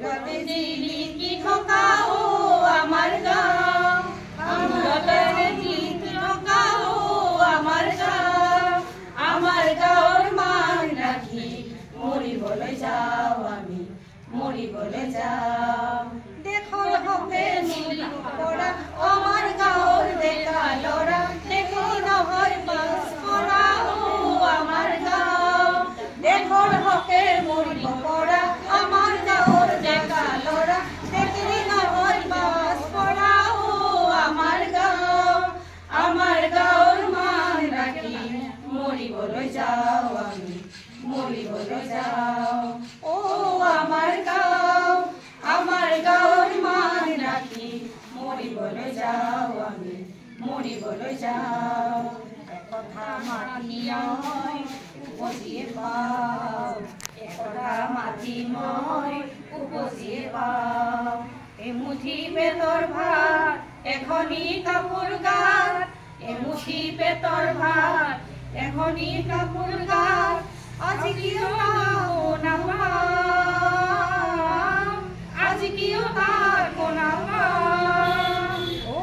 আমুলতে জিলিকি থকা ও আমাৰ গাঁও, আমুলতে জিলিকি থকা ও আমাৰ গাঁও, আমাৰ গাঁৱৰ মান ৰাখি মৰিবলৈ যাওঁ আমি, মৰিবলৈ যাওঁ। দেশৰ হকে মিলি পৰা আমাৰ গাঁৱৰ ডেকা ল'ৰা, দেখি নহয় পাছ পৰা ও আমাৰ গাঁও, দেশৰ হকে মৰিব পৰা আমাৰ গাঁৱৰ ডেকা ল'ৰা, দেখি নহয় পাছ পৰা ও আমাৰ গাঁও, আমাৰ গাঁৱৰ মান ৰাখি মৰিবলৈ যাওঁ আমি, মৰিবলৈ যাওঁ। ও আমাৰ গাঁও, আমাৰ গাঁৱৰ মান ৰাখি মৰিবলৈ যাওঁ আমি, মৰিবলৈ যাওঁ। একথা মাটি মই উপজিয়ে পাওঁ, একথা মাটি মই উপজিয়ে পাওঁ। এমুঠি পেটৰ ভাত, এখনি কাপোৰ গাত, এমুঠি পেটৰ ভাত, এখনি কাপোৰ গাত, আজি কিয় নাপাওঁ, আজি কিয় তাক নাপাওঁ। ও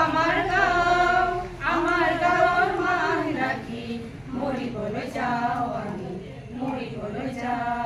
আমাৰ গাঁও, আমাৰ গাঁৱৰ মান ৰাখি মৰিবলৈ যাওঁ আমি, মৰিবলৈ যাওঁ।